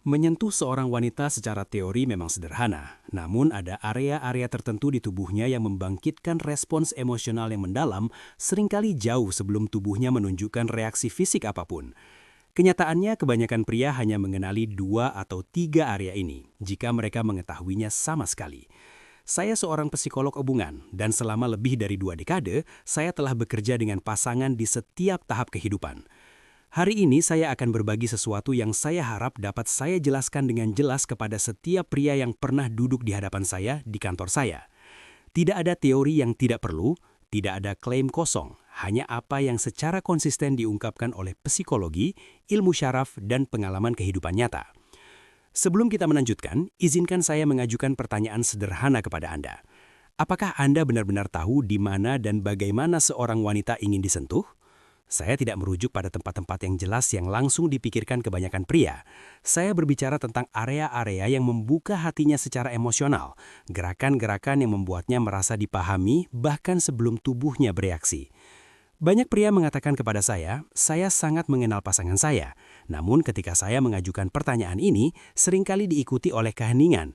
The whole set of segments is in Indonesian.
Menyentuh seorang wanita secara teori memang sederhana, namun ada area-area tertentu di tubuhnya yang membangkitkan respons emosional yang mendalam seringkali jauh sebelum tubuhnya menunjukkan reaksi fisik apapun. Kenyataannya, kebanyakan pria hanya mengenali 2 atau 3 area ini, jika mereka mengetahuinya sama sekali. Saya seorang psikolog hubungan, dan selama lebih dari 2 dekade, saya telah bekerja dengan pasangan di setiap tahap kehidupan. Hari ini saya akan berbagi sesuatu yang saya harap dapat saya jelaskan dengan jelas kepada setiap pria yang pernah duduk di hadapan saya di kantor saya. Tidak ada teori yang tidak perlu, tidak ada klaim kosong, hanya apa yang secara konsisten diungkapkan oleh psikologi, ilmu syaraf, dan pengalaman kehidupan nyata. Sebelum kita melanjutkan, izinkan saya mengajukan pertanyaan sederhana kepada Anda. Apakah Anda benar-benar tahu di mana dan bagaimana seorang wanita ingin disentuh? Saya tidak merujuk pada tempat-tempat yang jelas yang langsung dipikirkan kebanyakan pria. Saya berbicara tentang area-area yang membuka hatinya secara emosional, gerakan-gerakan yang membuatnya merasa dipahami bahkan sebelum tubuhnya bereaksi. Banyak pria mengatakan kepada saya sangat mengenal pasangan saya. Namun ketika saya mengajukan pertanyaan ini, seringkali diikuti oleh keheningan.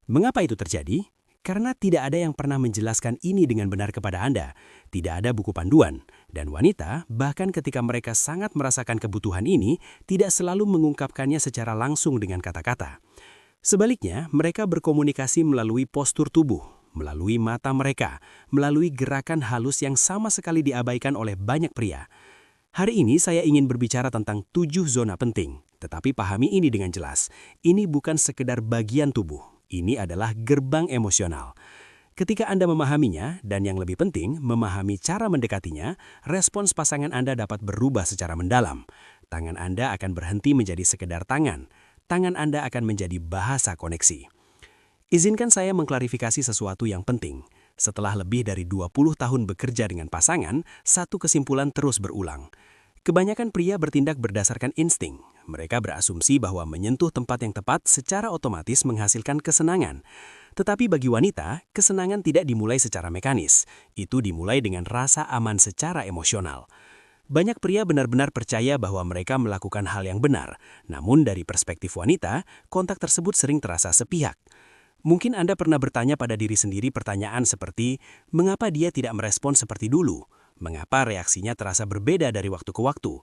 Mengapa itu terjadi? Karena tidak ada yang pernah menjelaskan ini dengan benar kepada Anda. Tidak ada buku panduan. Dan wanita, bahkan ketika mereka sangat merasakan kebutuhan ini, tidak selalu mengungkapkannya secara langsung dengan kata-kata. Sebaliknya, mereka berkomunikasi melalui postur tubuh, melalui mata mereka, melalui gerakan halus yang sama sekali diabaikan oleh banyak pria. Hari ini saya ingin berbicara tentang 7 zona penting. Tetapi pahami ini dengan jelas. Ini bukan sekedar bagian tubuh. Ini adalah gerbang emosional. Ketika Anda memahaminya, dan yang lebih penting, memahami cara mendekatinya, respons pasangan Anda dapat berubah secara mendalam. Tangan Anda akan berhenti menjadi sekedar tangan. Tangan Anda akan menjadi bahasa koneksi. Izinkan saya mengklarifikasi sesuatu yang penting. Setelah lebih dari 20 tahun bekerja dengan pasangan, satu kesimpulan terus berulang. Kebanyakan pria bertindak berdasarkan insting. Mereka berasumsi bahwa menyentuh tempat yang tepat secara otomatis menghasilkan kesenangan. Tetapi bagi wanita, kesenangan tidak dimulai secara mekanis. Itu dimulai dengan rasa aman secara emosional. Banyak pria benar-benar percaya bahwa mereka melakukan hal yang benar. Namun dari perspektif wanita, kontak tersebut sering terasa sepihak. Mungkin Anda pernah bertanya pada diri sendiri pertanyaan seperti, mengapa dia tidak merespons seperti dulu? Mengapa reaksinya terasa berbeda dari waktu ke waktu?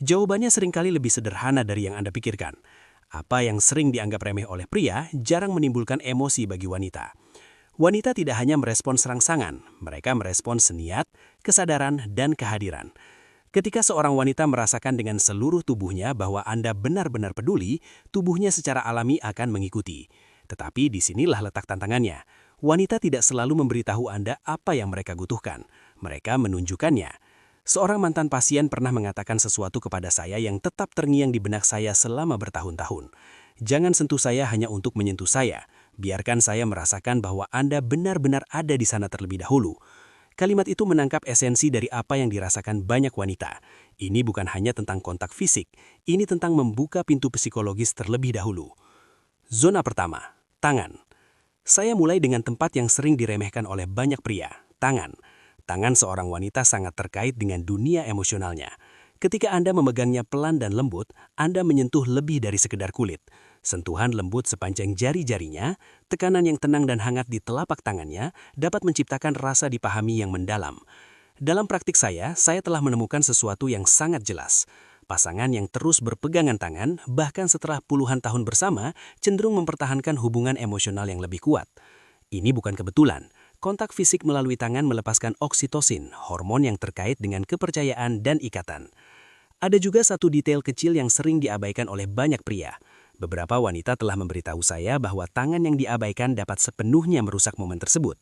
Jawabannya seringkali lebih sederhana dari yang Anda pikirkan. Apa yang sering dianggap remeh oleh pria jarang menimbulkan emosi bagi wanita. Wanita tidak hanya merespons rangsangan, mereka merespons niat, kesadaran, dan kehadiran. Ketika seorang wanita merasakan dengan seluruh tubuhnya bahwa Anda benar-benar peduli, tubuhnya secara alami akan mengikuti. Tetapi disinilah letak tantangannya. Wanita tidak selalu memberitahu Anda apa yang mereka butuhkan. Mereka menunjukkannya. Seorang mantan pasien pernah mengatakan sesuatu kepada saya yang tetap terngiang di benak saya selama bertahun-tahun. Jangan sentuh saya hanya untuk menyentuh saya. Biarkan saya merasakan bahwa Anda benar-benar ada di sana terlebih dahulu. Kalimat itu menangkap esensi dari apa yang dirasakan banyak wanita. Ini bukan hanya tentang kontak fisik. Ini tentang membuka pintu psikologis terlebih dahulu. Zona pertama, tangan. Saya mulai dengan tempat yang sering diremehkan oleh banyak pria, tangan. Tangan seorang wanita sangat terkait dengan dunia emosionalnya. Ketika Anda memegangnya pelan dan lembut, Anda menyentuh lebih dari sekedar kulit. Sentuhan lembut sepanjang jari-jarinya, tekanan yang tenang dan hangat di telapak tangannya dapat menciptakan rasa dipahami yang mendalam. Dalam praktik saya telah menemukan sesuatu yang sangat jelas. Pasangan yang terus berpegangan tangan, bahkan setelah puluhan tahun bersama, cenderung mempertahankan hubungan emosional yang lebih kuat. Ini bukan kebetulan. Kontak fisik melalui tangan melepaskan oksitosin, hormon yang terkait dengan kepercayaan dan ikatan. Ada juga satu detail kecil yang sering diabaikan oleh banyak pria. Beberapa wanita telah memberitahu saya bahwa tangan yang diabaikan dapat sepenuhnya merusak momen tersebut.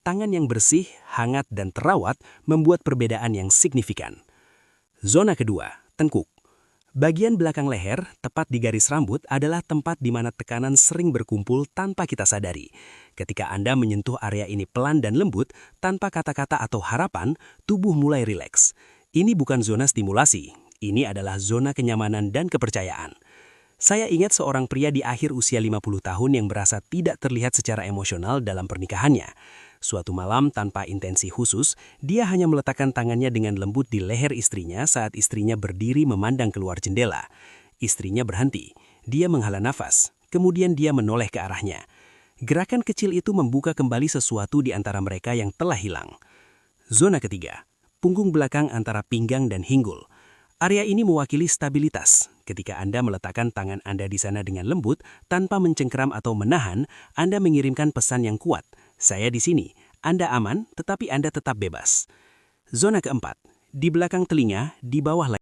Tangan yang bersih, hangat, dan terawat membuat perbedaan yang signifikan. Zona kedua, tengkuk. Bagian belakang leher, tepat di garis rambut, adalah tempat di mana tekanan sering berkumpul tanpa kita sadari. Ketika Anda menyentuh area ini pelan dan lembut, tanpa kata-kata atau harapan, tubuh mulai rileks. Ini bukan zona stimulasi, ini adalah zona kenyamanan dan kepercayaan. Saya ingat seorang pria di akhir usia 50 tahun yang merasa tidak terlihat secara emosional dalam pernikahannya. Suatu malam tanpa intensi khusus, dia hanya meletakkan tangannya dengan lembut di leher istrinya saat istrinya berdiri memandang keluar jendela. Istrinya berhenti. Dia menghela nafas, kemudian dia menoleh ke arahnya. Gerakan kecil itu membuka kembali sesuatu di antara mereka yang telah hilang. Zona ketiga, punggung belakang antara pinggang dan hinggul. Area ini mewakili stabilitas. Ketika Anda meletakkan tangan Anda di sana dengan lembut, tanpa mencengkeram atau menahan, Anda mengirimkan pesan yang kuat. Saya di sini, Anda aman, tetapi Anda tetap bebas. Zona keempat, di belakang telinga, di bawah